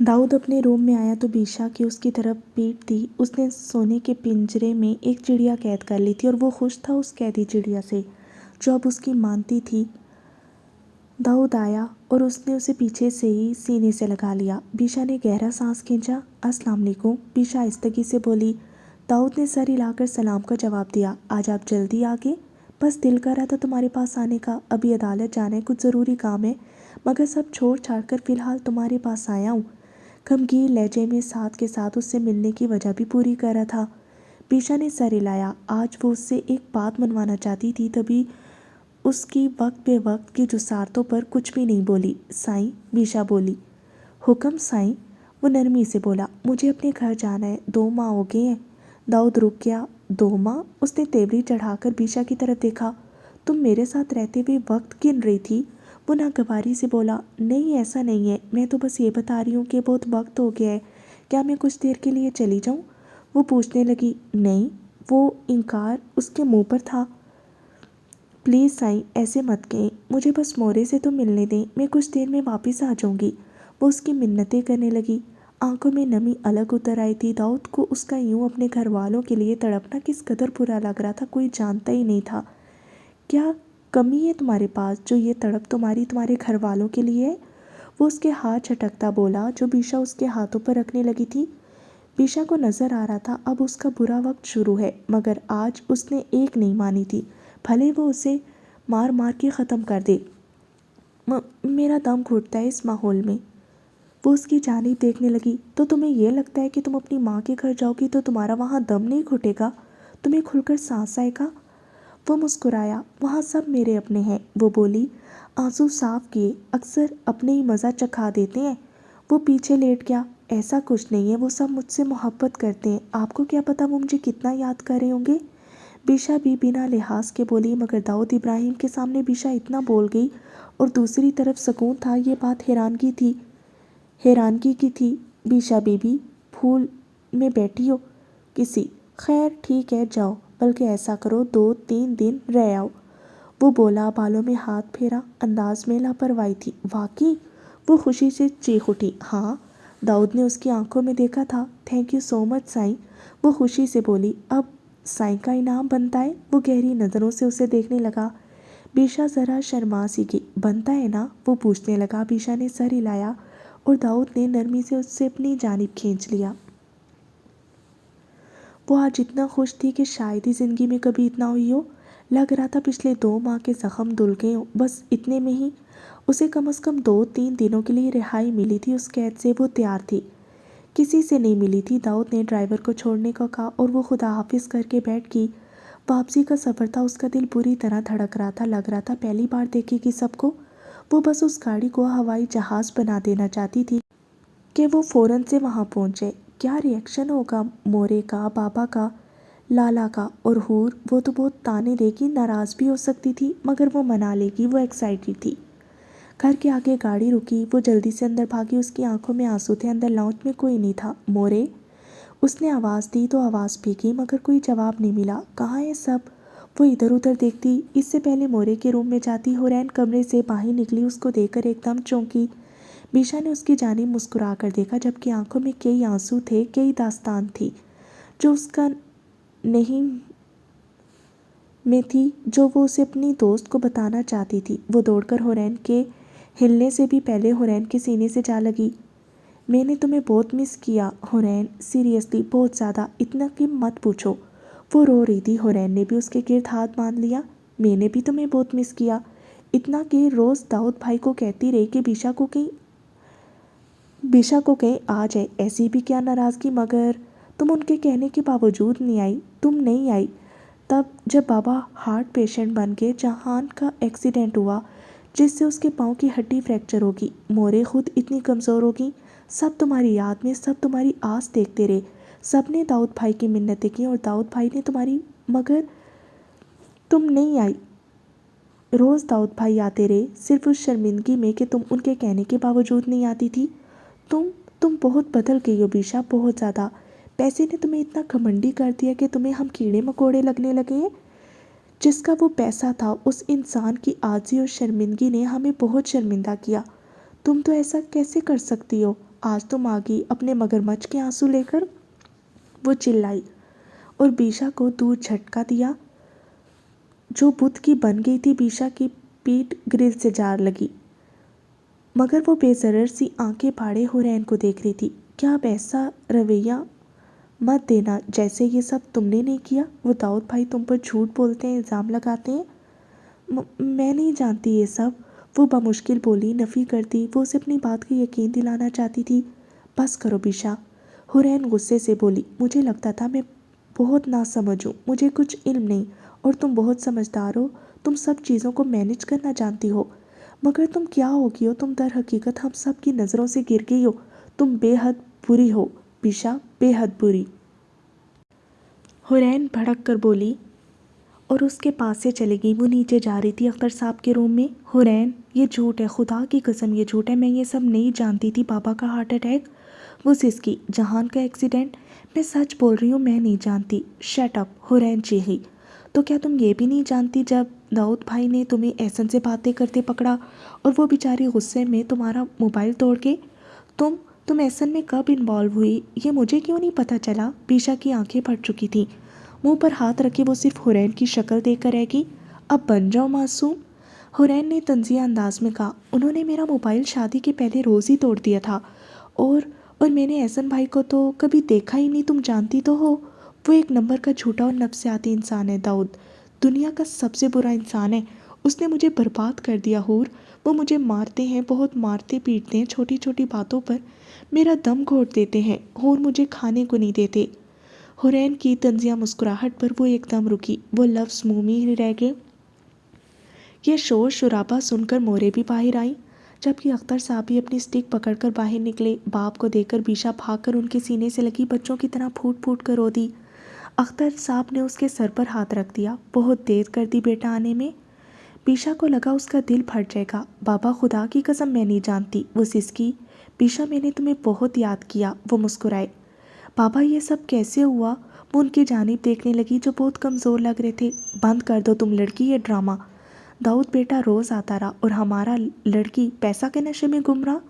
दाऊद अपने रूम में आया तो बीशा की उसकी तरफ पीठ थी। उसने सोने के पिंजरे में एक चिड़िया कैद कर ली थी और वो खुश था उस कैदी चिड़िया से जो अब उसकी मानती थी। दाऊद आया और उसने उसे पीछे से ही सीने से लगा लिया। बीशा ने गहरा सांस खींचा। अस्सलाम वालेकुम, बीशा आहिस्तगी से बोली। दाऊद ने सर हिलाकर सलाम का जवाब दिया। आज आप जल्दी आ गए? बस दिल कर रहा था तुम्हारे पास आने का। अभी अदालत जाना है, कुछ ज़रूरी काम है, मगर सब छोड़ छाड़ कर फ़िलहाल तुम्हारे पास आया हूँ। गमगीन लहजे में साथ के साथ उससे मिलने की वजह भी पूरी कर रहा था। बीशा ने सर हिलाया। आज वो उससे एक बात मनवाना चाहती थी, तभी उसकी वक्त बे वक्त की जुसारतों पर कुछ भी नहीं बोली। साईं, बीशा बोली। हुक्म साईं, वो नरमी से बोला। मुझे अपने घर जाना है, 2 माह हो गए हैं। दाऊद रुक गया। 2 माह? उसने तेवरी चढ़ाकर बीशा की तरफ देखा। तुम मेरे साथ रहते हुए वक्त गिन रही थी? वो नागवारी से बोला। नहीं, ऐसा नहीं है, मैं तो बस ये बता रही हूँ कि बहुत वक्त हो गया है, क्या मैं कुछ देर के लिए चली जाऊँ? वो पूछने लगी। नहीं, वो इनकार उसके मुंह पर था। प्लीज़ साईं, ऐसे मत कहें, मुझे बस मोरे से तो मिलने दें, मैं कुछ देर में वापस आ जाऊंगी। वो उसकी मिन्नतें करने लगी। आंखों में नमी अलग उतर आई थी। दाऊद को उसका यूं अपने घर वालों के लिए तड़पना किस कदर बुरा लग रहा था, कोई जानता ही नहीं था। क्या कमी है तुम्हारे पास जो ये तड़प तुम्हारे घर वालों के लिए है? वो उसके हाथ झटकता बोला जो बीशा उसके हाथों पर रखने लगी थी। बीशा को नज़र आ रहा था अब उसका बुरा वक्त शुरू है, मगर आज उसने एक नहीं मानी थी, भले वो उसे मार मार के ख़त्म कर दे। मेरा दम घुटता है इस माहौल में। वो उसकी जानिब देखने लगी। तो तुम्हें यह लगता है कि तुम अपनी माँ के घर जाओगी तो तुम्हारा वहाँ दम नहीं घुटेगा, तुम्हें खुलकर सांस आएगा? वो मुस्कुराया। वहाँ सब मेरे अपने हैं, वो बोली। आंसू साफ किए, अक्सर अपने ही मज़ा चखा देते हैं। वो पीछे लेट गया। ऐसा कुछ नहीं है, वो सब मुझसे मोहब्बत करते हैं, आपको क्या पता वो मुझे कितना याद कर रहे होंगे? बीशा भी बिना लिहाज के बोली। मगर दाऊद इब्राहिम के सामने बीशा इतना बोल गई और दूसरी तरफ सुकून था, ये बात हैरानगी की थी। बीशा बीबी, फूल में बैठी हो किसी? खैर ठीक है, जाओ, बल्कि ऐसा करो 2-3 दिन रह आओ। वो बोला, बालों में हाथ फेरा, अंदाज में लापरवाही थी। वाकई? वो खुशी से चीख उठी। हाँ, दाऊद ने उसकी आंखों में देखा था। Thank you so much Sai, वो खुशी से बोली। अब साईं का इनाम बनता है? वो गहरी नज़रों से उसे देखने लगा। बीशा ज़रा शर्मा सी गई। बनता है ना? वो पूछने लगा। बीशा ने सर हिलाया और दाऊद ने नरमी से उससे अपनी जानिब खींच लिया। वो आज इतना खुश थी कि शायद ही ज़िंदगी में कभी इतना हुई हो। लग रहा था पिछले 2 माह के ज़ख्म धुल गए हों। बस इतने में ही उसे कम से कम 2-3 दिनों के लिए रिहाई मिली थी। उस कैद से वो तैयार थी, किसी से नहीं मिली थी। दाऊद ने ड्राइवर को छोड़ने को कहा और वो खुदा हाफिज करके बैठ गई। वापसी का सफ़र था, उसका दिल बुरी तरह धड़क रहा था। लग रहा था पहली बार देखेगी सबको। वो बस उस गाड़ी को हवाई जहाज़ बना देना चाहती थी कि वो फ़ौरन से वहाँ पहुँचे। क्या रिएक्शन होगा मोरे का, बाबा का, लाला का और हूर? वो तो बहुत ताने देगी, नाराज़ भी हो सकती थी, मगर वो मना लेगी। वो एक्साइटेड थी। घर के आगे गाड़ी रुकी। वो जल्दी से अंदर भागी। उसकी आंखों में आंसू थे। अंदर लाउंज में कोई नहीं था। मोरे, उसने आवाज़ दी तो आवाज़ भी की, मगर कोई जवाब नहीं मिला। कहाँ है सब? वो इधर उधर देखती। इससे पहले मोरे के रूम में जाती हुरैन कमरे से बाहर निकली। उसको देखकर एकदम चौंकी। बीशा ने उसकी जानिब मुस्कुरा कर देखा, जबकि आंखों में कई आंसू थे, कई दास्तान थी जो उसका नहीं में थी, जो वो उसे अपनी दोस्त को बताना चाहती थी। वो दौड़कर हुरैन के हिलने से भी पहले हुरैन के सीने से जा लगी। मैंने तुम्हें बहुत मिस किया हुरैन, सीरियसली बहुत ज़्यादा, इतना कि मत पूछो। वो रो रही थी। हुरैन ने भी उसके गिर्द हाथ बांध लिया। मैंने भी तुम्हें बहुत मिस किया, इतना कि रोज़ दाऊद भाई को कहती रही कि बीशा को कहीं आ जाए। ऐसी भी क्या नाराज़गी, मगर तुम उनके कहने के बावजूद नहीं आई। तुम नहीं आई तब जब बाबा हार्ट पेशेंट बन गए, जहान का एक्सीडेंट हुआ जिससे उसके पाँव की हड्डी फ्रैक्चर होगी। मोरे खुद इतनी कमज़ोर होगी। सब तुम्हारी याद में, सब तुम्हारी आस देखते रहे। सब ने दाऊद भाई की मिन्नतें की और दाऊद भाई ने तुम्हारी, मगर तुम नहीं आई। रोज़ दाऊद भाई आते रहे, सिर्फ उस शर्मिंदगी में कि तुम उनके कहने के बावजूद नहीं आती थी। तुम तुम बहुत बदल गई हो बीशा, बहुत ज़्यादा। पैसे ने तुम्हें इतना घमंडी कर दिया कि तुम्हें हम कीड़े मकोड़े लगने लगे हैं। जिसका वो पैसा था, उस इंसान की आजी और शर्मिंदगी ने हमें बहुत शर्मिंदा किया। तुम तो ऐसा कैसे कर सकती हो? आज तुम आ गई अपने मगरमच्छ के आंसू लेकर। वो चिल्लाई और बीशा को दूर झटका दिया। जो बुत की बन गई थी, बीशा की पीठ ग्रिल से जार लगी, मगर वो बेजरर सी आंखें फाड़े हुरैन को देख रही थी। क्या अब ऐसा रवैया मत देना जैसे ये सब तुमने नहीं किया। वो दाऊद भाई तुम पर झूठ बोलते हैं, इल्ज़ाम लगाते हैं। मैं नहीं जानती ये सब, वो बमुश्किल बोली। नफ़ी करती, वो उसे अपनी बात का यकीन दिलाना चाहती थी। बस करो बीशा, हुरैन गुस्से से बोली। मुझे लगता था मैं बहुत नासमझ हूँ, मुझे कुछ इल्म नहीं, और तुम बहुत समझदार हो, तुम सब चीज़ों को मैनेज करना जानती हो। मगर तुम क्या हो गई हो? तुम दर हकीकत हम सब की नज़रों से गिर गई हो। तुम बेहद बुरी हो बीशा, बेहद बुरी। हुरैन भड़क कर बोली और उसके पास से चली गई। वो नीचे जा रही थी अख्तर साहब के रूम में। हुरैन, ये झूठ है, खुदा की कसम ये झूठ है, मैं ये सब नहीं जानती थी। पापा का हार्ट अटैक, वो सिसकी, जहान का एक्सीडेंट, मैं सच बोल रही हूँ, मैं नहीं जानती। शट अप, हुरैन चीखी। तो क्या तुम ये भी नहीं जानती जब दाऊद भाई ने तुम्हें एहसन से बातें करते पकड़ा और वो बेचारी गुस्से में तुम्हारा मोबाइल तोड़ के, तुम एहसन में कब इन्वॉल्व हुई ये मुझे क्यों नहीं पता चला? बीशा की आंखें फट चुकी थीं। मुंह पर हाथ रखे वो सिर्फ हुरैन की शक्ल देख कर रहेगी। अब बन जाओ मासूम, हुरैन ने तंजिया अंदाज में कहा। उन्होंने मेरा मोबाइल शादी के पहले रोज़ ही तोड़ दिया था, और मैंने एहसन भाई को तो कभी देखा ही नहीं। तुम जानती तो हो वो एक नंबर का झूठा और नफसियाती इंसान है दाऊद, दुनिया का सबसे बुरा इंसान है। उसने मुझे बर्बाद कर दिया हूर। वो मुझे मारते हैं, बहुत मारते पीटते हैं, छोटी छोटी बातों पर मेरा दम घोट देते हैं, और मुझे खाने को नहीं देते। हुरैन की तंजिया मुस्कुराहट पर वो एकदम रुकी। वो लफ्ज़ मुँह में ही रह गए। ये शोर शुराबा सुनकर मोरे भी बाहर आई, जबकि अख्तर साहब भी अपनी स्टिक पकड़कर बाहर निकले। बाप को देखकर बीशा भागकर उनके सीने से लगी बच्चों की तरह फूट फूट कर रो दी। अख्तर साहब ने उसके सर पर हाथ रख दिया। बहुत देर कर दी बेटा आने में। बीशा को लगा उसका दिल फट जाएगा। बाबा, खुदा की कसम मैं नहीं जानती, वो सिसकी। बीशा, मैंने तुम्हें बहुत याद किया, वो मुस्कुराए। बाबा, ये सब कैसे हुआ? वो उनकी जानिब देखने लगी जो बहुत कमज़ोर लग रहे थे। बंद कर दो तुम लड़की ये ड्रामा। दाऊद बेटा रोज़ आता रहा और हमारा लड़की पैसा के नशे में गुम रहा।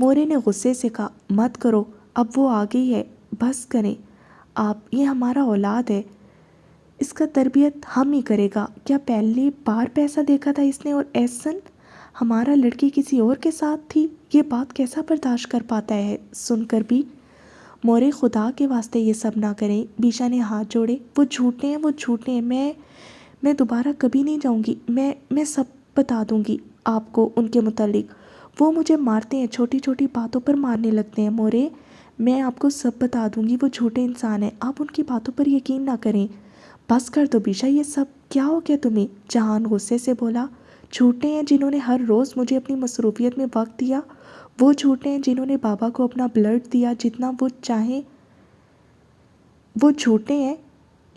मोरे ने गुस्से से कहा, मत करो, अब वो आ गई है, बस करें आप, ये हमारा औलाद है, इसका तरबियत हम ही करेगा। क्या पहली बार पैसा देखा था इसने? और एहसन, हमारा लड़की किसी और के साथ थी, ये बात कैसा बर्दाश्त कर पाता है सुनकर भी। मोरे, खुदा के वास्ते ये सब ना करें। बीशा ने हाथ जोड़े। वो झूठे हैं, वो झूठे हैं। मैं दोबारा कभी नहीं जाऊंगी। मैं सब बता दूंगी आपको उनके मुतालिक। वो मुझे मारते हैं, छोटी छोटी बातों पर मारने लगते हैं। मोरे, मैं आपको सब बता दूंगी। वो झूठे इंसान हैं, आप उनकी बातों पर यकीन ना करें। बस कर दो बीशा, ये सब क्या हो गया तुम्हें? जहान गुस्से से बोला। झूठे हैं जिन्होंने हर रोज़ मुझे अपनी मसरूफियत में वक्त दिया। वो झूठे हैं जिन्होंने बाबा को अपना ब्लड दिया जितना वो चाहें। वो झूठे हैं।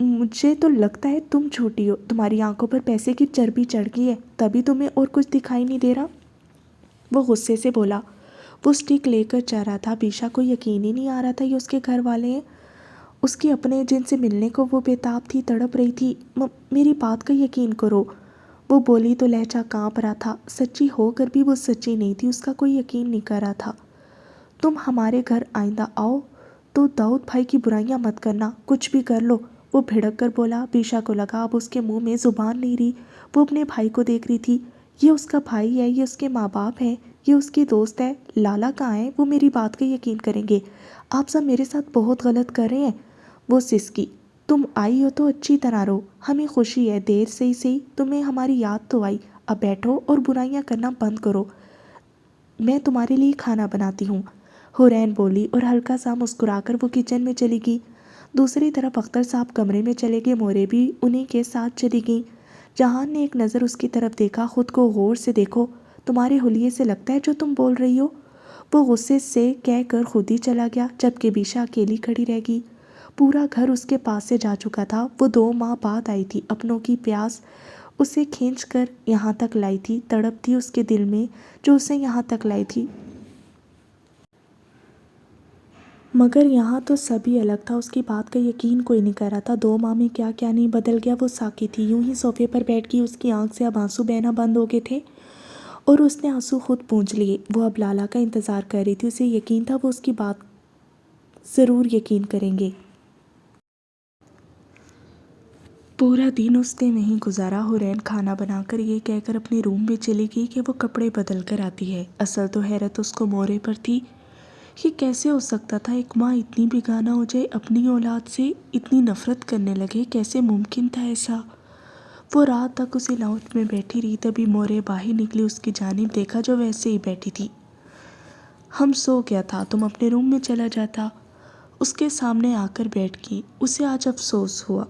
मुझे तो लगता है तुम झूठी हो, तुम्हारी आंखों पर पैसे की चर्बी चढ़ गई है, तभी तुम्हें और कुछ दिखाई नहीं दे रहा, वो गुस्से से बोला। वो स्टिक लेकर जा रहा था। बीशा को यकीन ही नहीं आ रहा था ये उसके घर वाले हैं, उसके अपने, जिनसे मिलने को वो बेताब थी, तड़प रही थी। मेरी बात का यकीन करो, वो बोली तो लहजा काँप रहा था। सच्ची होकर भी वो सच्ची नहीं थी, उसका कोई यकीन नहीं कर रहा था। तुम हमारे घर आइंदा आओ तो दाऊद भाई की बुराइयां मत करना, कुछ भी कर लो, वो भिड़क कर बोला। बीशा को लगा अब उसके मुंह में ज़ुबान नहीं रही। वो अपने भाई को देख रही थी। ये उसका भाई है, ये उसके माँ बाप हैं, ये उसके दोस्त है। लाला कहाँ है? वो मेरी बात का यकीन करेंगे। आप सब मेरे साथ बहुत गलत कर रहे हैं, वो सिसकी। तुम आई हो तो अच्छी तरह रहो, हमें खुशी है, देर से ही सही तुम्हें हमारी याद तो आई। अब बैठो और बुराइयां करना बंद करो, मैं तुम्हारे लिए खाना बनाती हूँ, हुरैन बोली और हल्का सा मुस्कुराकर वो किचन में चली गई। दूसरी तरफ अख्तर साहब कमरे में चले गए। मोरे भी उन्हीं के साथ चली गई। जहान ने एक नज़र उसकी तरफ देखा। खुद को गौर से देखो, तुम्हारे हुलिये से लगता है जो तुम बोल रही हो, वो गुस्से से कहकर खुद ही चला गया, जबकि बीशा अकेली खड़ी रह गई। पूरा घर उसके पास से जा चुका था। वो 2 माह बाद आई थी। अपनों की प्यास उसे खींच कर यहाँ तक लाई थी, तड़प थी उसके दिल में जो उसे यहाँ तक लाई थी। मगर यहाँ तो सभी अलग था, उसकी बात का यकीन कोई नहीं कर रहा था। 2 माह में क्या क्या नहीं बदल गया। वो साकी थी, यूं ही सोफे पर बैठ गई, उसकी आंख से अब आंसू बहना बंद हो गए थे और उसने आंसू खुद पोंछ लिए। वो अब लाला का इंतज़ार कर रही थी। उसे यकीन था वो उसकी बात ज़रूर यकीन करेंगे। पूरा दिन उसने वहीं गुजारा। हुरैन खाना बनाकर ये कहकर अपने रूम में चली गई कि वो कपड़े बदल कर आती है। असल तो हैरत उसको मोरे पर थी। ये कैसे हो सकता था, एक माँ इतनी बेगाना हो जाए, अपनी औलाद से इतनी नफरत करने लगे, कैसे मुमकिन था ऐसा। वो रात तक उसी लाउंज में बैठी रही। तभी मोरे बाहर निकली, उसकी जानिब देखा जो वैसे ही बैठी थी। हम सो गया था, तुम अपने रूम में चला जाता। उसके सामने आकर बैठ गई। उसे आज अफसोस हुआ।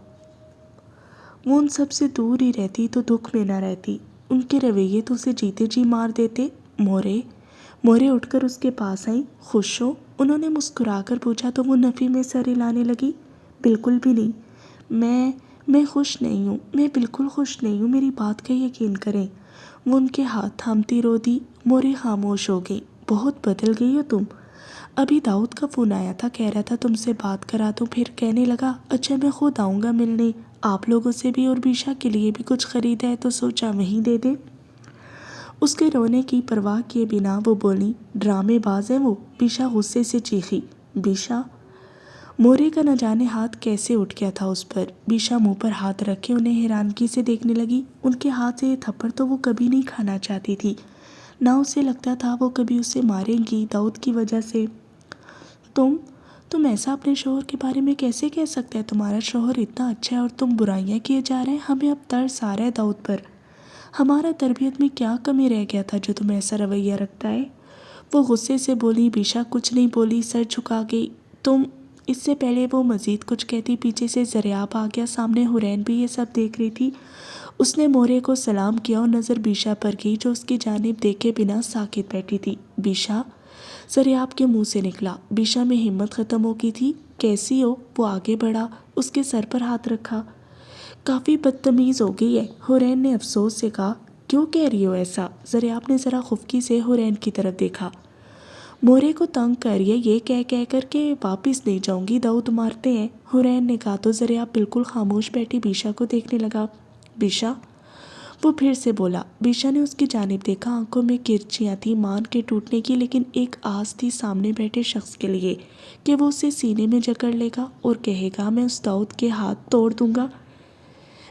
वो उन सब से दूर ही रहती तो दुख में न रहती। उनके रवैये तो उसे जीते जी मार देते। मोरे मोरे उठकर उसके पास आई। खुश हो? उन्होंने मुस्कुराकर पूछा तो वो नफ़ी में सर हिलाने लगी। बिल्कुल भी नहीं, मैं खुश नहीं हूँ, मैं बिल्कुल खुश नहीं हूँ, मेरी बात का यकीन करें। वो उनके हाथ थामती रो दी। मोरे खामोश हो गई। बहुत बदल गई हो तुम। अभी दाऊद का फ़ोन आया था, कह रहा था तुमसे बात करा दूँ। फिर कहने लगा अच्छा मैं खुद आऊँगा मिलने, आप लोगों से भी और बीशा के लिए भी कुछ ख़रीदा है तो सोचा वहीं दे दे। उसके रोने की परवाह किए बिना वो बोली, ड्रामेबाज है वो। बीशा गुस्से से चीखी। बीशा? मोरे का न जाने हाथ कैसे उठ गया था उस पर। बीशा मुंह पर हाथ रखे उन्हें हैरानगी से देखने लगी। उनके हाथ से ये थप्पड़ तो वो कभी नहीं खाना चाहती थी। ना उसे लगता था वो कभी उसे मारेंगी दाऊद की वजह से। तुम ऐसा अपने शोहर के बारे में कैसे कह सकते हैं? तुम्हारा शोहर इतना अच्छा है और तुम बुराइयां किए जा रहे हैं। हमें अब तरस आ रहा है दाऊद पर। हमारा तरबियत में क्या कमी रह गया था जो तुम ऐसा रवैया रखता है? वो गुस्से से बोली। बीशा कुछ नहीं बोली, सर झुका गई। तुम इससे पहले वो मज़ीद कुछ कहती, पीछे से ज़रियाब आ गया। सामने हुरैन भी ये सब देख रही थी। उसने मोरे को सलाम किया और नज़र बीशा पर की जो उसकी जानिब देखे बिना साकित बैठी थी। बीशा? ज़रियाब के मुंह से निकला। बीशा में हिम्मत ख़त्म हो गई थी। कैसी हो? वो आगे बढ़ा, उसके सर पर हाथ रखा। काफ़ी बदतमीज़ हो गई है, हुरैन ने अफसोस से कहा। क्यों कह रही हो ऐसा? ज़रियाब ने ज़रा खुफकी से हुरैन की तरफ देखा। मोरे को तंग कर ये कह कर के वापस नहीं जाऊंगी, दाऊद मारते हैं, हुरैन ने कहा। तो ज़रियाब बिल्कुल खामोश बैठी बीशा को देखने लगा। बीशा? वो फिर से बोला। बीशा ने उसकी जानिब देखा। आंखों में किरचियाँ थी मान के टूटने की, लेकिन एक आस थी सामने बैठे शख्स के लिए कि वो उसे सीने में जकड़ लेगा और कहेगा मैं उस दाऊद के हाथ तोड़ दूंगा।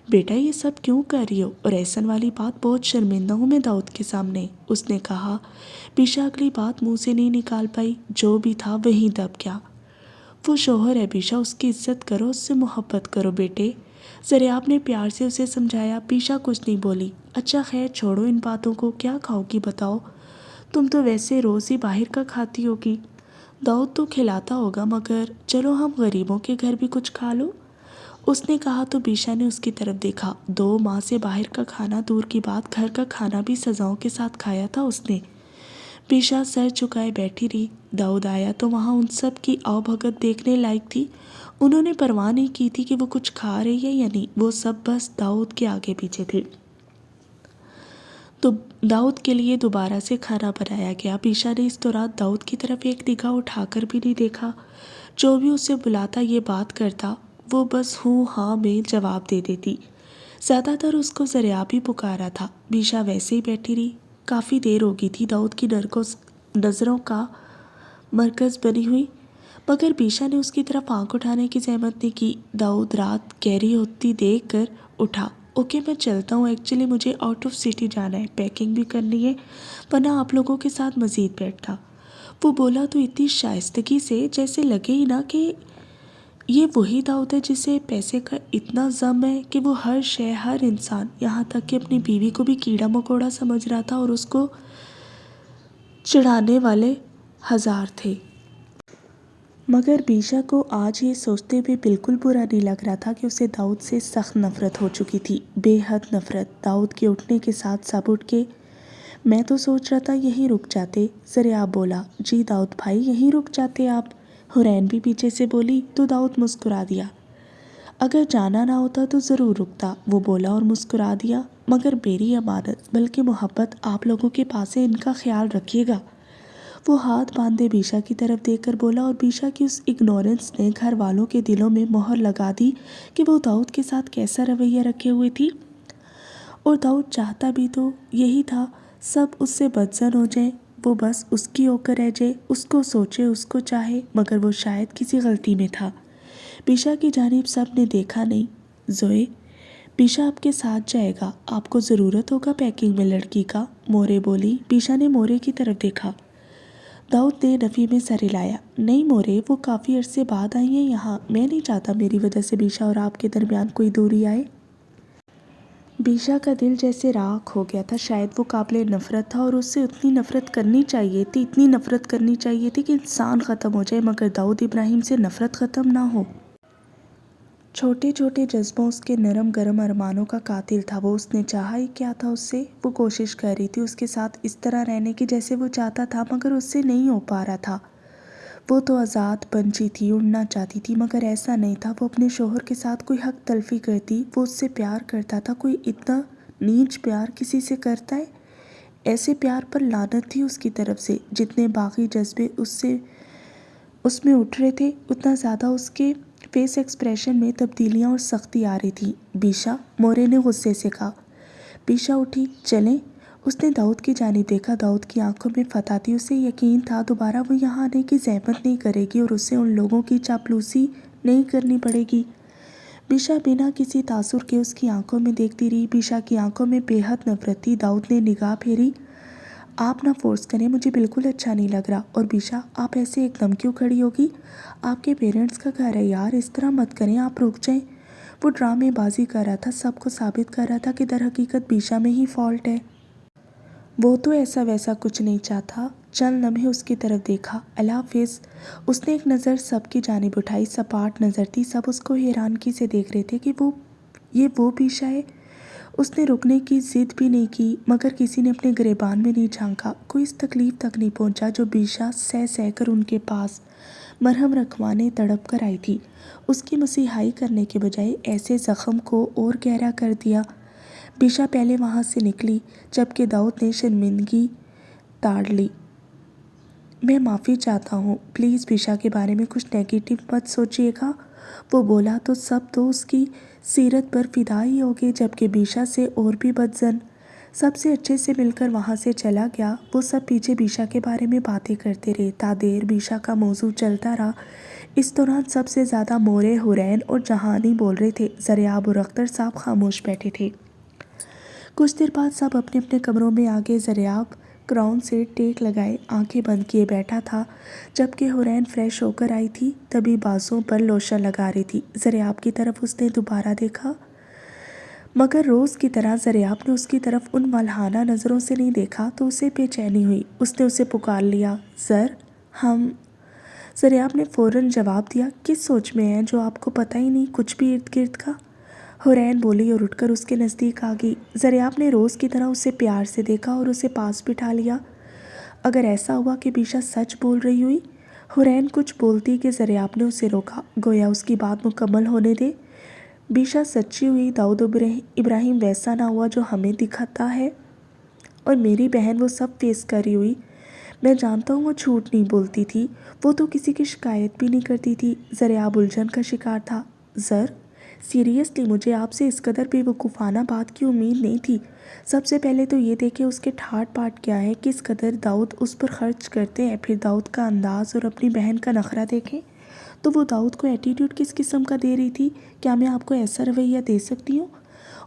बेटा ये सब क्यों कर रही हो? और ऐसन वाली बात, बहुत शर्मिंदा हूँ मैं दाऊद के सामने, उसने कहा। बीशा अगली बात मुंह से नहीं निकाल पाई। जो भी था वहीं दब गया। वो शोहर है बीशा, उसकी इज्जत करो, उससे मोहब्बत करो बेटे, ज़रियाब ने प्यार से उसे समझाया। बीशा कुछ नहीं बोली। अच्छा खैर छोड़ो इन बातों को, क्या खाओगी बताओ? तुम तो वैसे रोज़ ही बाहर का खाती होगी। दाऊद तो खिलाता होगा, मगर चलो हम गरीबों के घर भी कुछ खा लो, उसने कहा। तो बीशा ने उसकी तरफ देखा। 2 माह से बाहर का खाना दूर की बात, घर का खाना भी सजाओं के साथ खाया था उसने। बीशा सर झुकाए बैठी रही। दाऊद आया तो वहाँ उन सब की आवभगत देखने लायक थी। उन्होंने परवाह नहीं की थी कि वो कुछ खा रही है या नहीं, वो सब बस दाऊद के आगे पीछे थे। तो दाऊद के लिए दोबारा से खाना बनाया गया। बीशा ने इस दौरान दाऊद की तरफ एक निगाह उठाकर भी नहीं देखा। जो भी उसे बुलाता ये बात करता, वो बस हूँ हाँ में जवाब दे देती। ज़्यादातर उसको ज़रियाब ही पुकारा था। बीशा वैसे ही बैठी रही। काफ़ी देर हो गई थी दाऊद की नज़रों का मरकज़ बनी हुई, मगर बीशा ने उसकी तरफ आंख उठाने की जहमत नहीं की। दाऊद रात गहरी होती देख कर उठा। ओके मैं चलता हूँ, एक्चुअली मुझे आउट ऑफ सिटी जाना है, पैकिंग भी करनी है, वरना आप लोगों के साथ मज़ीद बैठता। वो बोला तो इतनी शाइस्तगी से जैसे लगे ही ना कि ये वही दाऊद है जिसे पैसे का इतना ज़म है कि वो हर शय, हर इंसान, यहाँ तक कि अपनी बीवी को भी कीड़ा मकोड़ा समझ रहा था और उसको चिढ़ाने वाले हज़ार थे। मगर बीशा को आज ये सोचते हुए बिल्कुल बुरा नहीं लग रहा था कि उसे दाऊद से सख्त नफ़रत हो चुकी थी, बेहद नफ़रत। दाऊद के उठने के साथ सब उठ के, मैं तो सोच रहा था यहीं रुक जाते, ज़रियाब बोला। जी दाऊद भाई यहीं रुक जाते आप, हुरैन भी पीछे से बोली। तो दाऊद मुस्कुरा दिया। अगर जाना ना होता तो ज़रूर रुकता, वो बोला और मुस्कुरा दिया। मगर मेरी अमानत बल्कि मोहब्बत आप लोगों के पास है, इनका ख्याल रखिएगा। वो हाथ बांधे बीशा की तरफ देखकर बोला, और बीशा की उस इग्नोरेंस ने घर वालों के दिलों में मोहर लगा दी कि वो दाऊद के साथ कैसा रवैया रखे हुए थी। और दाऊद चाहता भी तो यही था, सब उससे बदजन हो जाए, वो बस उसकी होकर रह जाए, उसको सोचे, उसको चाहे, मगर वो शायद किसी गलती में था। बीशा की जानिब सब ने देखा नहीं। जोए, बीशा आपके साथ जाएगा, आपको ज़रूरत होगा पैकिंग में लड़की का, मोरे बोली। बीशा ने मोरे की तरफ देखा। दाऊद ने नफ़ी में सर हिलाया। नहीं मोरे, वो काफ़ी अरसे बाद आई हैं यहाँ, मैं नहीं चाहता मेरी वजह से बीशा और आपके दरमियान कोई दूरी आए। बीशा का दिल जैसे राख हो गया था। शायद वो काबिल नफ़रत था और उससे उतनी नफ़रत करनी चाहिए थी, इतनी नफ़रत करनी चाहिए थी कि इंसान ख़त्म हो जाए, मगर दाऊद इब्राहिम से नफ़रत ख़त्म ना हो। छोटे छोटे जज्बों उसके नरम गरम अरमानों का कातिल था वो। उसने चाहा ही क्या था उससे। वो कोशिश कर रही थी उसके साथ इस तरह रहने की जैसे वो चाहता था, मगर उससे नहीं हो पा रहा था। वो तो आज़ाद पंछी थी, उड़ना चाहती थी, मगर ऐसा नहीं था। वो अपने शोहर के साथ कोई हक तलफी करती, वो उससे प्यार करता था। कोई इतना नीच प्यार किसी से करता है? ऐसे प्यार पर लानत थी उसकी तरफ से। जितने बाकी जज्बे उसमें उठ रहे थे, उतना ज़्यादा उसके फेस एक्सप्रेशन में तब्दीलियाँ और सख्ती आ रही थी। बीशा, मोरे ने गुस्से से कहा। बीशा उठी। चलें? उसने दाऊद की जानिब देखा। दाऊद की आंखों में फतह थी। उसे यकीन था दोबारा वो यहाँ आने की ज़हमत नहीं करेगी और उसे उन लोगों की चापलूसी नहीं करनी पड़ेगी। बीशा बिना किसी तासुर के उसकी आंखों में देखती रही। बीशा की आंखों में बेहद नफरत थी। दाऊद ने निगाह फेरी। आप ना फोर्स करें, मुझे बिल्कुल अच्छा नहीं लग रहा। और बीशा, आप ऐसे एकदम क्यों खड़ी होगी? आपके पेरेंट्स का घर है यार, इस तरह मत करें, आप रुक जाएं। वो ड्रामेबाजी कर रहा था, सबको साबित कर रहा था कि दर हकीकत बीशा में ही फॉल्ट है। वो तो ऐसा वैसा कुछ नहीं चाहता। चंद लम्हे उसकी तरफ देखा। अल्लाह हाफिज़। उसने एक नज़र सबकी जानिब उठाई। सपाट नज़र थी। सब उसको हैरानगी से देख रहे थे कि वो बीशा है। उसने रुकने की ज़िद भी नहीं की, मगर किसी ने अपने गिरेबान में नहीं झांका। कोई इस तकलीफ़ तक नहीं पहुंचा जो बीशा सह सह कर उनके पास मरहम रखवाने तड़प कर आई थी। उसकी मसीहाई करने के बजाय ऐसे ज़ख्म को और गहरा कर दिया। बीशा पहले वहाँ से निकली, जबकि दाऊद ने शर्मिंदगी ताड़ ली। मैं माफ़ी चाहता हूँ, प्लीज़ बीशा के बारे में कुछ नेगेटिव मत सोचिएगा। वो बोला तो सब तो उसकी सीरत पर फिदा ही हो गए, जबकि बीशा से और भी बदजन। सबसे अच्छे से मिलकर वहाँ से चला गया। वो सब पीछे बीशा के बारे में बातें करते रहे। तादेर बीशा का मौजू चलता रहा। इस दौरान सबसे ज़्यादा मोरे, हुरैन और जहानी बोल रहे थे। ज़रियाब और अख्तर साहब खामोश बैठे थे। कुछ देर बाद सब अपने अपने कमरों में आ गए। ज़रियाब क्राउन से टेक लगाए आंखें बंद किए बैठा था, जबकि हुरैन फ्रेश होकर आई थी, तभी बाजों पर लोशन लगा रही थी। ज़रियाब की तरफ उसने दोबारा देखा, मगर रोज़ की तरह ज़रियाब ने उसकी तरफ उन मलहाना नज़रों से नहीं देखा तो उसे बेचैनी हुई। उसने उसे पुकार लिया। हम ज़रियाब ने फ़ौरन जवाब दिया। किस सोच में हैं जो आपको पता ही नहीं कुछ भी इर्द गिर्द का? हुरैन बोली और उठकर उसके नज़दीक आ गई। ज़रियाब ने रोज़ की तरह उसे प्यार से देखा और उसे पास बिठा लिया। अगर ऐसा हुआ कि बीशा सच बोल रही हुई? हुरैन कुछ बोलती कि ज़रियाब ने उसे रोका, गोया उसकी बात मुकम्मल होने दे। बीशा सच्ची हुई, दाऊद इब्राहिम वैसा ना हुआ जो हमें दिखाता है, और मेरी बहन वो सब फेस करी हुई। मैं जानता हूँ वो झूठ नहीं बोलती थी, वो तो किसी की शिकायत भी नहीं करती थी। ज़रियाब उलझन का शिकार था। सीरियसली मुझे आपसे इस कदर बेवकूफ़ाना बात की उम्मीद नहीं थी। सबसे पहले तो ये देखें उसके ठाट बाट क्या है, किस कदर दाऊद उस पर खर्च करते हैं। फिर दाऊद का अंदाज़ और अपनी बहन का नखरा देखें तो वो दाऊद को एटीट्यूड किस किस्म का दे रही थी। क्या मैं आपको ऐसा रवैया दे सकती हूँ?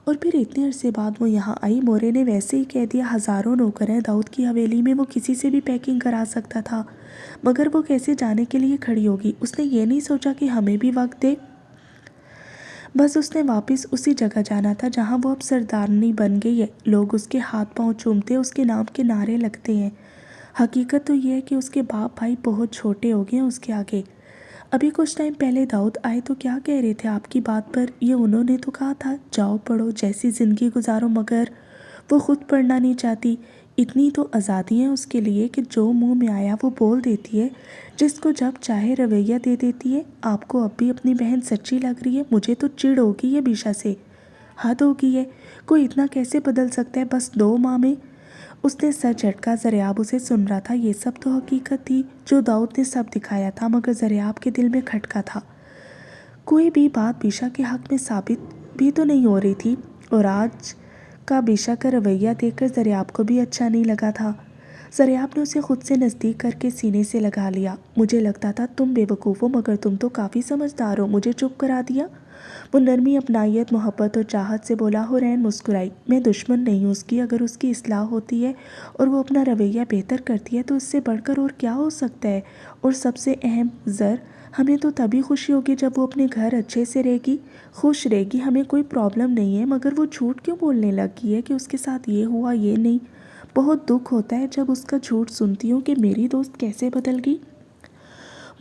और फिर इतने अरसे बाद वो यहाँ आई। मोरे ने वैसे ही कह दिया, हज़ारों नौकर हैं दाऊद की हवेली में, वो किसी से भी पैकिंग करा सकता था, मगर वो कैसे जाने के लिए खड़ी होगी? उसने ये नहीं सोचा कि हमें भी वक्त दे। बस उसने वापस उसी जगह जाना था जहाँ वो अब सरदारनी बन गई है। लोग उसके हाथ पांव चूमते, उसके नाम के नारे लगते हैं। हकीकत तो ये है कि उसके बाप भाई बहुत छोटे हो गए हैं उसके आगे। अभी कुछ टाइम पहले दाऊद आए तो क्या कह रहे थे आपकी बात पर? ये उन्होंने तो कहा था जाओ पढ़ो, जैसी ज़िंदगी गुजारो, मगर वो ख़ुद पढ़ना नहीं चाहती। इतनी तो आज़ादी है उसके लिए कि जो मुंह में आया वो बोल देती है, जिसको जब चाहे रवैया दे देती है। आपको अब भी अपनी बहन सच्ची लग रही है? मुझे तो चिढ़ होगी है बीशा से, हद होगी है। कोई इतना कैसे बदल सकता है बस 2 माह में? उसने सर झटका। ज़रियाब उसे सुन रहा था। ये सब तो हकीकत थी जो दाऊद ने सब दिखाया था, मगर ज़रियाब के दिल में खटका था। कोई भी बात बीशा के हक़ में साबित भी तो नहीं हो रही थी, और आज का बीशा का रवैया देखकर ज़रियाब को भी अच्छा नहीं लगा था। ज़रियाब ने उसे खुद से नज़दीक करके सीने से लगा लिया। मुझे लगता था तुम बेवकूफ़ हो, मगर तुम तो काफ़ी समझदार हो, मुझे चुप करा दिया। वो नरमी, अपनायत, मोहब्बत और चाहत से बोला। हुरैन मुस्कुराई। मैं दुश्मन नहीं हूँ उसकी। अगर उसकी इस्लाह होती है और वो अपना रवैया बेहतर करती है तो इससे बढ़कर और क्या हो सकता है। और सबसे अहम, ज़र, हमें तो तभी खुशी होगी जब वो अपने घर अच्छे से रहेगी, खुश रहेगी। हमें कोई प्रॉब्लम नहीं है, मगर वो झूठ क्यों बोलने लगी है कि उसके साथ ये हुआ ये नहीं। बहुत दुख होता है जब उसका झूठ सुनती हूँ कि मेरी दोस्त कैसे बदल गई।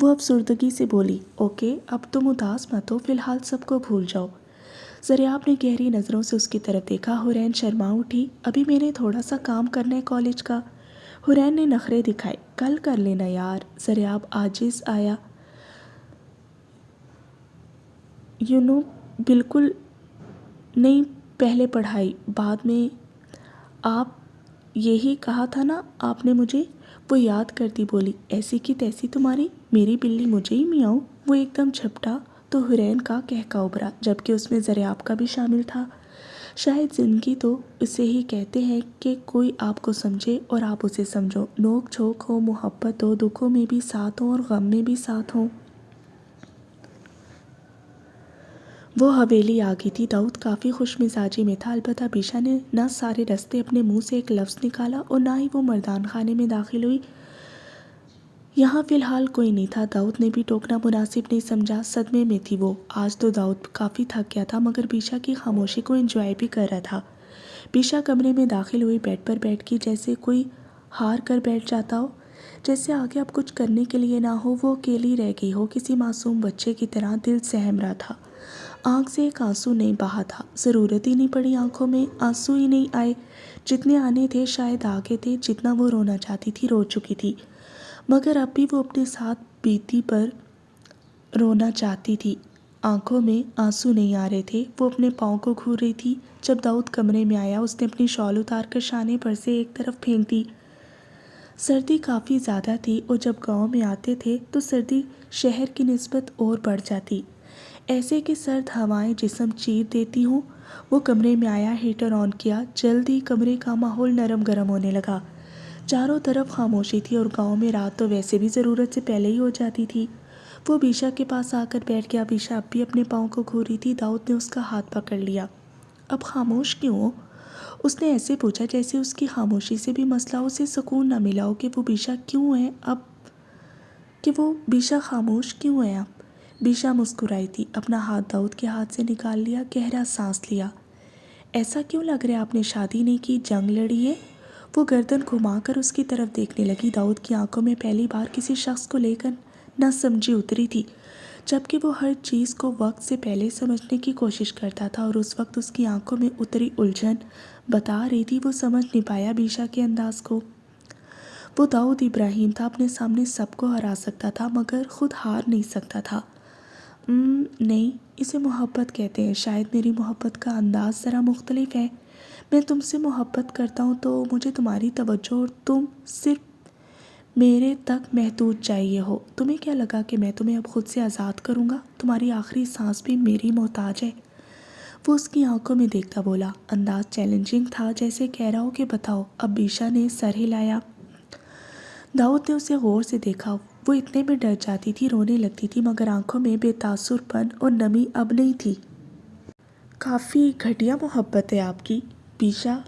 वो अफसुर्दगी से बोली। ओके, अब तुम उदास मत हो, फिलहाल सबको भूल जाओ। ज़रियाब ने गहरी नज़रों से उसकी तरफ देखा। हुरैन शर्मा उठी। अभी मैंने थोड़ा सा काम करना है कॉलेज का। हुरैन ने नखरे दिखाए। कल कर लेना यार। ज़रियाब आजिज़ आया। बिल्कुल नहीं, पहले पढ़ाई बाद में। आप यही कहा था ना आपने मुझे। वो याद करती बोली। ऐसी की तैसी तुम्हारी, मेरी बिल्ली मुझे ही मियाऊं। वो एकदम झपटा तो हुरैन का कहका उभरा, जबकि उसमें ज़रियाब का भी शामिल था। शायद ज़िंदगी तो इसे ही कहते हैं कि कोई आपको समझे और आप उसे समझो। नोक झोंक हो, मोहब्बत हो, दुखों में भी साथ हो और गम में भी साथ हो। वो हवेली आ गई थी। दाऊद काफ़ी खुश मिजाजी में था। अलबत्ता बीशा ने न सारे रास्ते अपने मुंह से एक लफ्ज़ निकाला और ना ही वो मर्दान खाने में दाखिल हुई। यहाँ फ़िलहाल कोई नहीं था। दाऊद ने भी टोकना मुनासिब नहीं समझा। सदमे में थी वो। आज तो दाऊद काफ़ी थक गया था, मगर बीशा की खामोशी को एंजॉय भी कर रहा था। बीशा कमरे में दाखिल हुई, बेड पर बैठ गई, जैसे कोई हार कर बैठ जाता हो, जैसे आगे अब कुछ करने के लिए ना हो। वो अकेली रह गई हो, किसी मासूम बच्चे की तरह दिल सहम रहा था। आँख से एक आंसू नहीं बहा था। ज़रूरत ही नहीं पड़ी, आंखों में आंसू ही नहीं आए। जितने आने थे शायद आ गए थे। जितना वो रोना चाहती थी रो चुकी थी, मगर अब भी वो अपने साथ बीती पर रोना चाहती थी। आंखों में आंसू नहीं आ रहे थे। वो अपने पाँव को घूर रही थी। जब दाऊद कमरे में आया, उसने अपनी शॉल उतार कर शाने पर से एक तरफ फेंक दी। सर्दी काफ़ी ज़्यादा थी और जब गांव में आते थे तो सर्दी शहर की निस्बत और बढ़ जाती, ऐसे कि सर्द हवाएं जिस्म चीर देती हों। वो कमरे में आया, हीटर ऑन किया। जल्द ही कमरे का माहौल नरम गरम होने लगा। चारों तरफ खामोशी थी और गांव में रात तो वैसे भी ज़रूरत से पहले ही हो जाती थी। वो बीशा के पास आकर बैठ गया। बीशा अब भी अपने पाँव को घूर रही थी। दाऊद ने उसका हाथ पकड़ लिया। अब खामोश क्यों हो? उसने ऐसे पूछा जैसे उसकी खामोशी से भी मसला उसे सुकून न मिला हो कि वो बीशा क्यों है अब, कि वो बीशा खामोश क्यों है अब। बीशा मुस्कुराई थी। अपना हाथ दाऊद के हाथ से निकाल लिया, गहरा सांस लिया। ऐसा क्यों लग रहा है आपने शादी नहीं की, जंग लड़ी है? वो गर्दन घुमाकर उसकी तरफ देखने लगी। दाऊद की आंखों में पहली बार किसी शख्स को लेकर न समझी उतरी थी, जबकि वो हर चीज़ को वक्त से पहले समझने की कोशिश करता था। और उस वक्त उसकी आंखों में उतरी उलझन बता रही थी वो समझ नहीं पाया बीशा के अंदाज को। वो दाऊद इब्राहिम था, अपने सामने सबको हरा सकता था मगर खुद हार नहीं सकता था। नहीं, इसे मोहब्बत कहते हैं। शायद मेरी मोहब्बत का अंदाज़ ज़रा मुख्तलिफ है। मैं तुमसे मोहब्बत करता हूँ तो मुझे तुम्हारी तवज्जो और तुम सिर्फ मेरे तक महदूद चाहिए हो। तुम्हें क्या लगा कि मैं तुम्हें अब खुद से आज़ाद करूँगा? तुम्हारी आखिरी सांस भी मेरी मोहताज है। वो उसकी आंखों में देखता बोला। अंदाज चैलेंजिंग था, जैसे कह रहा हो कि बताओ। अब बीशा ने सर हिलाया। दाऊद ने उसे गौर से देखा। वो इतने में डर जाती थी, रोने लगती थी, मगर आंखों में बेतासुरपन और नमी अब नहीं थी। काफ़ी घटिया मोहब्बत है आपकी, बीशा।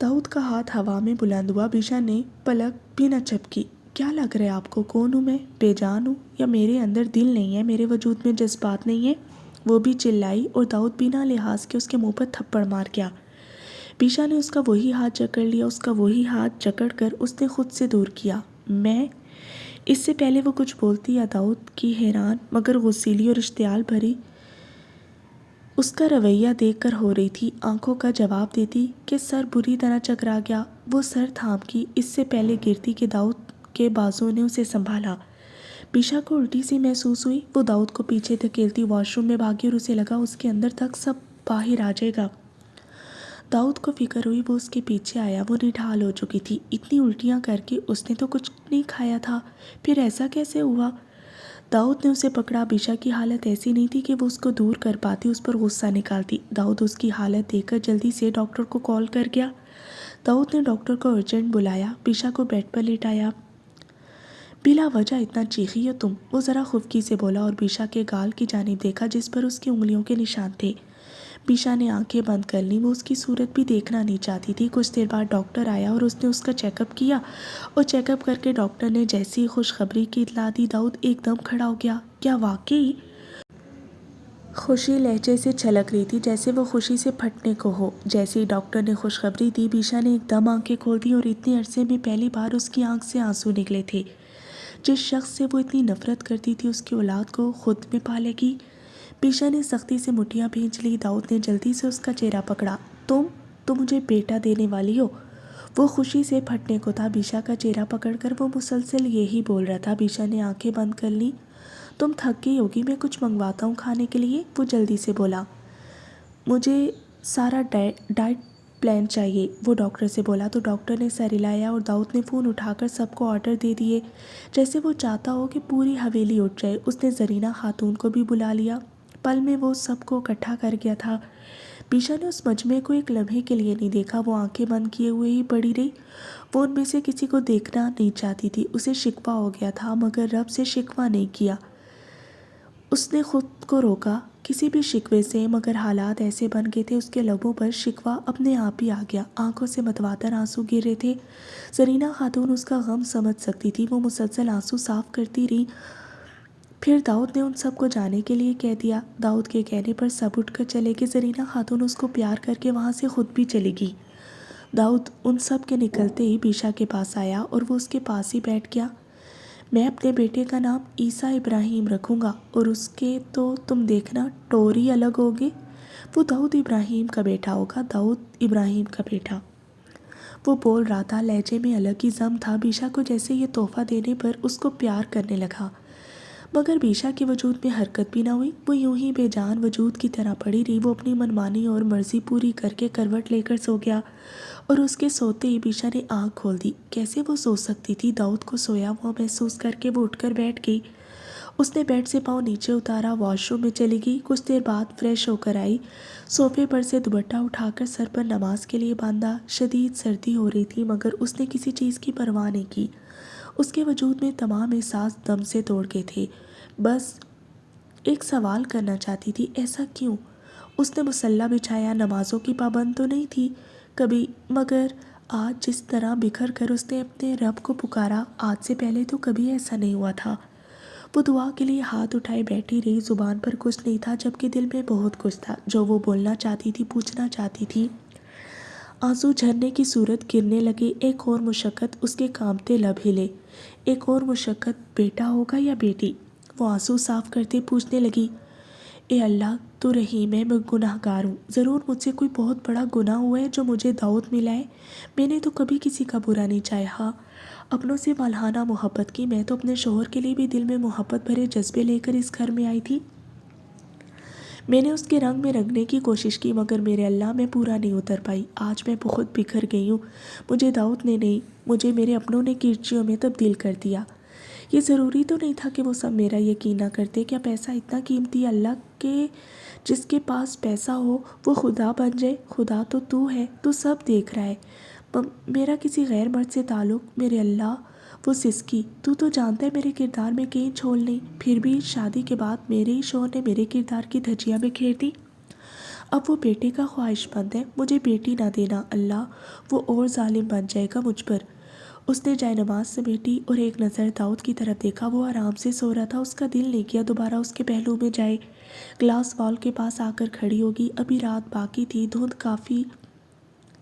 दाऊद का हाथ हवा में बुलंद हुआ। बीशा ने पलक भी न झपकी। क्या लग रहा है आपको? कौन हूँ मैं? बेजान हूँ या मेरे अंदर दिल नहीं है, मेरे वजूद में जज्बात नहीं है? वो भी चिल्लाई और दाऊद बिना लिहाज के उसके मुंह पर थप्पड़ मार गया। बीशा ने उसका वही हाथ जकड़ लिया। उसका वही हाथ जकड़ कर उसने खुद से दूर किया। मैं? इससे पहले वो कुछ बोलती या दाऊद की हैरान मगर गुस्सीली और इश्तियाल भरी उसका रवैया देखकर हो रही थी आंखों का जवाब देती कि सर बुरी तरह चकरा गया। वो सर थाम की इससे पहले गिरती कि दाऊद के बाजुओं ने उसे संभाला। बीशा को उल्टी सी महसूस हुई। वो दाऊद को पीछे धकेलती वॉशरूम में भागी और उसे लगा उसके अंदर तक सब बाहर आ जाएगा। दाऊद को फिक्र हुई। वो उसके पीछे आया। वो निढाल हो चुकी थी। इतनी उल्टियाँ करके उसने तो कुछ नहीं खाया था, फिर ऐसा कैसे हुआ? दाऊद ने उसे पकड़ा। बीशा की हालत ऐसी नहीं थी कि वो उसको दूर कर पाती, उस पर गुस्सा निकालती। दाऊद उसकी हालत देखकर जल्दी से डॉक्टर को कॉल कर गया। दाऊद ने डॉक्टर को अर्जेंट बुलाया, बीशा को बेड पर लिटाया। बिला वजह इतना चीखी हो तुम, वो ज़रा खुफकी से बोला और बीशा के गाल की जानिब देखा जिस पर उसकी उंगलियों के निशान थे। बीशा ने आंखें बंद कर लीं, वो उसकी सूरत भी देखना नहीं चाहती थी। कुछ देर बाद डॉक्टर आया और उसने उसका चेकअप किया और चेकअप करके डॉक्टर ने जैसी ही खुशखबरी की इतला दी, दाऊद एकदम खड़ा हो गया। क्या वाकई? खुशी लहजे से छलक रही थी, जैसे वो खुशी से फटने को हो। जैसे ही डॉक्टर ने खुशखबरी दी, बीशा ने एकदम आंखें खोल दी और इतने अरसे में पहली बार उसकी आंख से आंसू निकले थे। जिस शख्स से वो इतनी नफरत करती थी, उसकी औलाद को खुद में पालेगी। बीशा ने सख्ती से मुठ्ठियाँ भींच ली। दाऊद ने जल्दी से उसका चेहरा पकड़ा। तुम मुझे बेटा देने वाली हो? वो खुशी से फटने को था। बीशा का चेहरा पकड़कर वो मुसलसल यही बोल रहा था। बीशा ने आंखें बंद कर ली। तुम थक गई होगी, मैं कुछ मंगवाता हूँ खाने के लिए, वो जल्दी से बोला। मुझे सारा डाइट प्लान चाहिए, वो डॉक्टर से बोला। तो डॉक्टर ने सर हिलाया और दाऊद ने फ़ोन उठाकर सबको ऑर्डर दे दिए, जैसे वो चाहता हो कि पूरी हवेली उठ जाए। उसने ज़रीना खातून को भी बुला लिया। पल में वो सबको इकट्ठा कर गया था। बीशा ने उस मजमे को एक लम्हे के लिए नहीं देखा। वो आंखें बंद किए हुए ही पड़ी रही। वो उनमें से किसी को देखना नहीं चाहती थी। उसे शिकवा हो गया था, मगर रब से शिकवा नहीं किया। उसने खुद को रोका किसी भी शिकवे से, मगर हालात ऐसे बन गए थे उसके लबों पर शिकवा अपने आप ही आ गया। आंखों से मतवातर आंसू गिर रहे थे। जरीना खातून उसका गम समझ सकती थी। वो मुसलसल आंसू साफ करती रही। फिर दाऊद ने उन सबको जाने के लिए कह दिया। दाऊद के कहने पर सब उठकर चले गए। जरीना खातून उसको प्यार करके वहाँ से खुद भी चली गई। दाऊद उन सब के निकलते ही बीशा के पास आया और वो उसके पास ही बैठ गया। मैं अपने बेटे का नाम ईसा इब्राहिम रखूँगा और उसके तो तुम देखना टोर ही अलग होगे। वो दाऊद इब्राहिम का बेटा होगा, दाऊद इब्राहिम का बेटा। वो बोल रहा था, लहजे में अलग ही जम था। बीशा को जैसे ये तोहफा देने पर उसको प्यार करने लगा, मगर बीशा के वजूद में हरकत भी ना हुई। वो यूं ही बेजान वजूद की तरह पड़ी रही। वो अपनी मनमानी और मर्जी पूरी करके करवट लेकर सो गया और उसके सोते ही बीशा ने आँख खोल दी। कैसे वो सो सकती थी? दाऊद को सोया हुआ महसूस करके वो उठकर बैठ गई। उसने बेड से पाँव नीचे उतारा, वॉशरूम में चली गई। कुछ देर बाद फ्रेश होकर आई। सोफे पर से दुपट्टा उठाकर सर पर नमाज के लिए बांधा। शदीद सर्दी हो रही थी, मगर उसने किसी चीज़ की परवाह नहीं की। उसके वजूद में तमाम एहसास दम से तोड़ गए थे। बस एक सवाल करना चाहती थी, ऐसा क्यों? उसने मुसल्ला बिछाया। नमाजों की पाबंद तो नहीं थी कभी, मगर आज जिस तरह बिखर कर उसने अपने रब को पुकारा, आज से पहले तो कभी ऐसा नहीं हुआ था। वो दुआ के लिए हाथ उठाए बैठी रही। ज़ुबान पर कुछ नहीं था, जबकि दिल में बहुत कुछ था जो वो बोलना चाहती थी, पूछना चाहती थी। आंसू झरने की सूरत गिरने लगे। एक और मुशक्क़त, उसके कांपते लब हिले। एक और मुशक्क़त, बेटा होगा या बेटी? वो आंसू साफ करते पूछने लगी, ए अल्लाह, तू रहीम है, मैं गुनाहगार हूँ। ज़रूर मुझसे कोई बहुत बड़ा गुनाह हुआ है जो मुझे दाऊद मिला है। मैंने तो कभी किसी का बुरा नहीं चाहा, अपनों से मालहाना मोहब्बत की। मैं तो अपने शोहर के लिए भी दिल में मोहब्बत भरे जज्बे लेकर इस घर में आई थी। मैंने उसके रंग में रंगने की कोशिश की, मगर मेरे अल्लाह में पूरा नहीं उतर पाई। आज मैं बहुत बिखर गई हूँ। मुझे दाऊद ने नहीं, मुझे मेरे अपनों ने कीर्तियों में तब्दील कर दिया। ये ज़रूरी तो नहीं था कि वो सब मेरा यकीन ना करते। क्या पैसा इतना कीमती है अल्लाह के? जिसके पास पैसा हो वो खुदा बन जाए? खुदा तो तू है, तू सब देख रहा है। मेरा किसी गैर मर्द से ताल्लुक़, मेरे अल्लाह। वो सिसकी, तू तो जानता है मेरे किरदार में कहीं छोल नहीं। फिर भी शादी के बाद मेरे ही शौहर ने मेरे किरदार की धज्जियाँ बिखेर दी। अब वो बेटे का ख्वाहिशमंद है। मुझे बेटी ना देना अल्लाह, वो और जालिम बन जाएगा मुझ पर। उसने जायनमाज समेटी और एक नज़र दाऊद की तरफ देखा। वो आराम से सो रहा था। उसका दिल नहीं किया दोबारा उसके पहलू में जाए। ग्लास वॉल के पास आकर खड़ी होगी। अभी रात बाकी थी। धुंध काफ़ी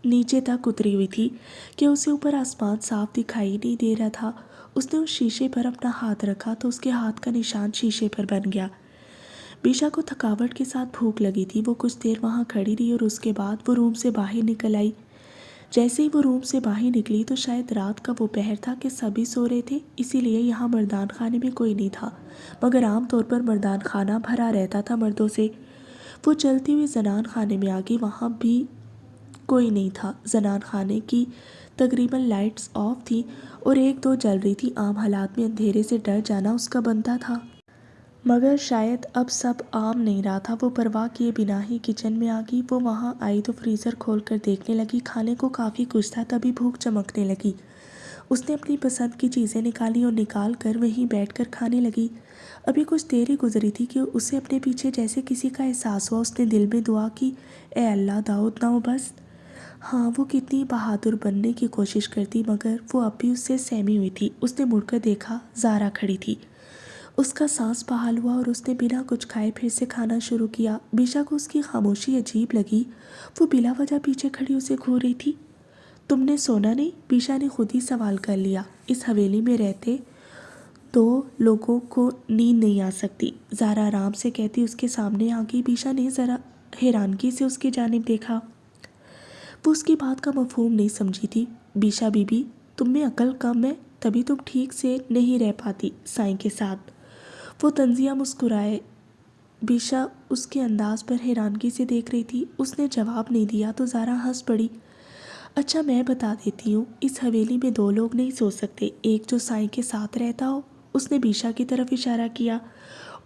नीचे तक उतरी हुई थी कि उसे ऊपर आसमान साफ दिखाई नहीं दे रहा था। उसने उस शीशे पर अपना हाथ रखा तो उसके हाथ का निशान शीशे पर बन गया। बीशा को थकावट के साथ भूख लगी थी। वो कुछ देर वहाँ खड़ी रही और उसके बाद वो रूम से बाहर निकल आई। जैसे ही वो रूम से बाहर निकली तो शायद रात का वो पहर था कि सभी सो रहे थे, इसीलिए यहाँ मर्दान खाने में कोई नहीं था, मगर आम तौर पर मर्दान खाना भरा रहता था मर्दों से। वो चलती हुई जनान खाने में आ गई। वहाँ भी कोई नहीं था। जनान खाने की तकरीबन लाइट्स ऑफ थी और एक दो जल रही थी। आम हालात में अंधेरे से डर जाना उसका बनता था। मगर शायद अब सब आम नहीं रहा था। वो परवाह किए बिना ही किचन में आ गई। वो वहाँ आई तो फ्रीज़र खोल कर देखने लगी। खाने को काफ़ी कुछ था, तभी भूख चमकने लगी। उसने अपनी पसंद की चीज़ें निकाली और निकाल कर वहीं बैठकर खाने लगी। अभी कुछ देर ही गुजरी थी कि उसे अपने पीछे जैसे किसी का एहसास हुआ। उसने दिल में दुआ की, ए अल्लाह, दाऊद ना हो बस। हाँ, वो कितनी बहादुर बनने की कोशिश करती, मगर वो अब भी उससे सहमी हुई थी। उसने मुड़कर देखा, ज़ारा खड़ी थी। उसका सांस बहाल हुआ और उसने बिना कुछ खाए फिर से खाना शुरू किया। बीशा को उसकी खामोशी अजीब लगी। वो बिला वजह पीछे खड़ी उसे घूर रही थी। तुमने सोना नहीं? बीशा ने खुद ही सवाल कर लिया। इस हवेली में रहते दो लोगों को नींद नहीं आ सकती, ज़ारा आराम से कहती उसके सामने आ गई। बीशा ने ज़रा हैरानगी से उसकी जानिब देखा। वो उसकी बात का मफहूम नहीं समझी थी। बीशा बीबी, तुम में अकल कम है, तभी तुम ठीक से नहीं रह पाती साईं के साथ। वो तंजिया मुस्कुराए। बीशा उसके अंदाज पर हैरानगी से देख रही थी। उसने जवाब नहीं दिया तो ज़ारा हंस पड़ी। अच्छा, मैं बता देती हूँ, इस हवेली में दो लोग नहीं सो सकते, एक जो साईं के साथ रहता हो, उसने बीशा की तरफ इशारा किया,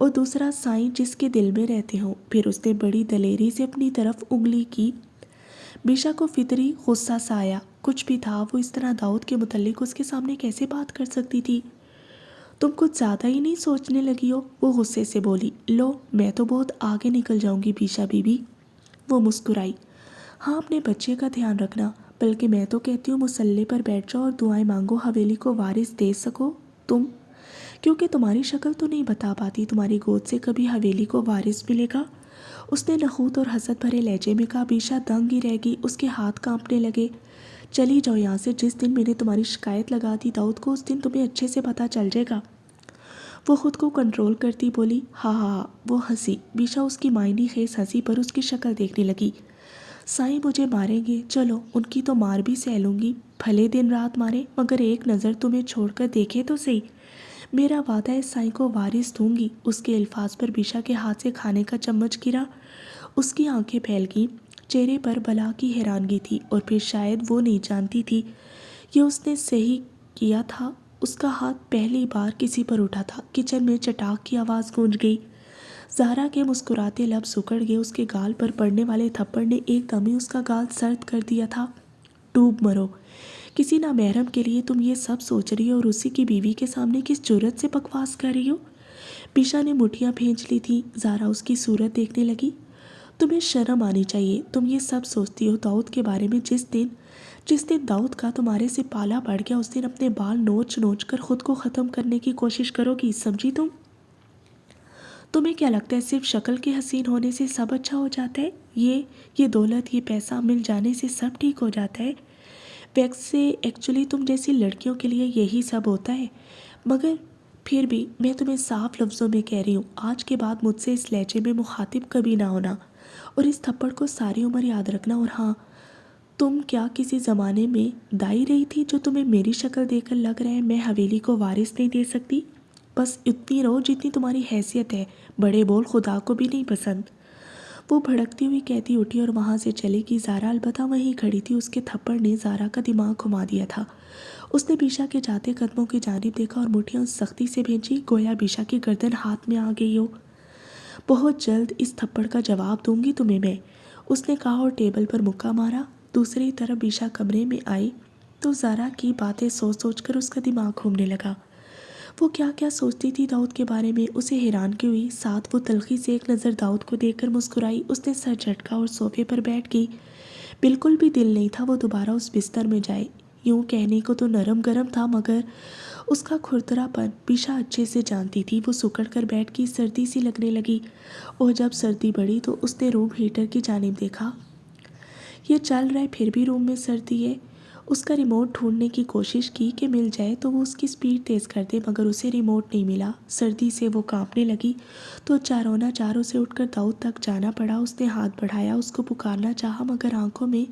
और दूसरा साईं जिसके दिल में रहते हो। फिर उसने बड़ी दलेरी से अपनी तरफ उंगली की। बीशा को फितरी गुस्सा सा आया। कुछ भी था, वो इस तरह दाऊद के मुतल्लिक उसके सामने कैसे बात कर सकती थी। तुम कुछ ज़्यादा ही नहीं सोचने लगी हो? वो गुस्से से बोली। लो, मैं तो बहुत आगे निकल जाऊंगी बीशा बीबी। वो मुस्कुराई। हाँ, अपने बच्चे का ध्यान रखना। बल्कि मैं तो कहती हूँ मुसल्ले पर बैठ जाओ और दुआएं मांगो, हवेली को वारिस दे सको तुम। क्योंकि तुम्हारी शक्ल तो नहीं बता पाती, तुम्हारी गोद से कभी हवेली को वारिस मिलेगा? उसने नखूत और हसद भरे लहजे में कहा। बीशा दंग ही रह गई। उसके हाथ कांपने लगे। चली जाओ यहाँ से। जिस दिन मैंने तुम्हारी शिकायत लगा दी दाऊद को, उस दिन तुम्हें अच्छे से पता चल जाएगा। वो खुद को कंट्रोल करती बोली, हाँ हाँ हाँ। वो हंसी। बीशा उसकी मायनी खेस हंसी पर उसकी शक्ल देखने लगी। साईं मुझे मारेंगे, चलो उनकी तो मार भी सह लूँगी, भले दिन रात मारे, मगर एक नज़र तुम्हें छोड़कर देखे तो सही। मेरा वादा है, साईं को वारिस दूंगी। उसके अल्फाज पर बीशा के हाथ से खाने का चम्मच गिरा। उसकी आंखें फैल गईं। चेहरे पर बला की हैरानगी थी, और फिर शायद वो नहीं जानती थी ये उसने सही किया था। उसका हाथ पहली बार किसी पर उठा था। किचन में चटाक की आवाज़ गूंज गई। ज़ारा के मुस्कुराते लब सुकड़ गए। उसके गाल पर पड़ने वाले थप्पड़ ने एकदम ही उसका गाल सर्द कर दिया था। डूब मरो। किसी नामहरम के लिए तुम ये सब सोच रही हो, और उसी की बीवी के सामने किस जुर्रत से बकवास कर रही हो? बीशा ने मुठियाँ भींच ली थी। ज़ारा उसकी सूरत देखने लगी। तुम्हें शर्म आनी चाहिए। तुम ये सब सोचती हो दाऊद के बारे में। जिस दिन दाऊद का तुम्हारे से पाला पड़ गया, उस दिन अपने बाल नोच नोच कर खुद को ख़त्म करने की कोशिश करोगी, समझी तुम? तुम्हें क्या लगता है सिर्फ शक्ल के हसीन होने से सब अच्छा हो जाता है? ये दौलत, ये पैसा मिल जाने से सब ठीक हो जाता है? वैसे एक्चुअली तुम जैसी लड़कियों के लिए यही सब होता है। मगर फिर भी मैं तुम्हें साफ लफ्ज़ों में कह रही हूँ, आज के बाद मुझसे इस लहजे में मुखातिब कभी ना होना, और इस थप्पड़ को सारी उम्र याद रखना। और हाँ, तुम क्या किसी ज़माने में दाई रही थी जो तुम्हें मेरी शक्ल देखकर लग रहा है मैं हवेली को वारिस नहीं दे सकती? बस इतनी रहो जितनी तुम्हारी हैसियत है। बड़े बोल खुदा को भी नहीं पसंद। वो भड़कती हुई कहती उठी और वहाँ से चली गई। ज़ारा अलबत्ता वहीं खड़ी थी। उसके थप्पड़ ने ज़ारा का दिमाग घुमा दिया था। उसने बीशा के जाते कदमों की जानिब देखा और मुठियाँ सख्ती से भेजी, गोया बीशा की गर्दन हाथ में आ गई हो। बहुत जल्द इस थप्पड़ का जवाब दूंगी तुम्हें मैं, उसने कहा और टेबल पर मुक्का मारा। दूसरी तरफ बीशा कमरे में आई तो ज़ारा की बातें सोच सोच कर उसका दिमाग घूमने लगा। वो क्या क्या सोचती थी दाऊद के बारे में, उसे हैरानगी हुई। साथ वो तलखी से एक नज़र दाऊद को देखकर मुस्कुराई। उसने सर झटका और सोफे पर बैठ गई। बिल्कुल भी दिल नहीं था वो दोबारा उस बिस्तर में जाए। यूँ कहने को तो नरम गरम था, मगर उसका खुरदरापन बीशा अच्छे से जानती थी। वो सुकड़ कर बैठ गई। सर्दी सी लगने लगी, और जब सर्दी बढ़ी तो उसने रूम हीटर की जानिब देखा। ये चल रहा है, फिर भी रूम में सर्दी है। उसका रिमोट ढूंढने की कोशिश की कि मिल जाए तो वो उसकी स्पीड तेज़ कर दे, मगर उसे रिमोट नहीं मिला। सर्दी से वो कांपने लगी तो चारों चारों से उठकर दाऊद तक जाना पड़ा। उसने हाथ बढ़ाया, उसको पुकारना चाहा, मगर आंखों में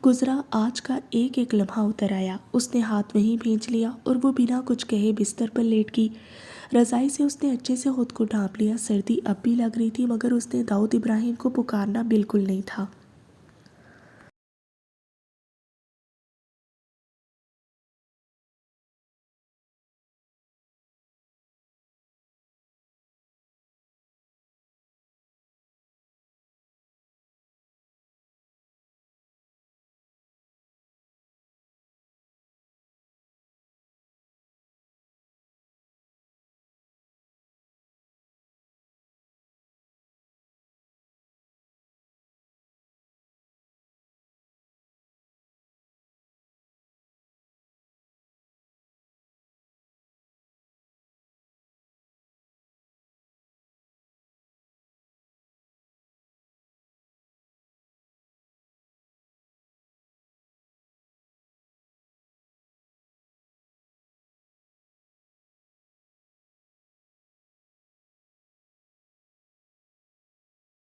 गुजरा आज का एक एक लम्हा उतर आया। उसने हाथ वहीं भींच लिया और वो बिना कुछ कहे बिस्तर पर लेट गई। रज़ाई से उसने अच्छे से खुद को ढांप लिया। सर्दी अब भी लग रही थी, मगर उसने दाऊद इब्राहिम को पुकारना बिल्कुल नहीं था।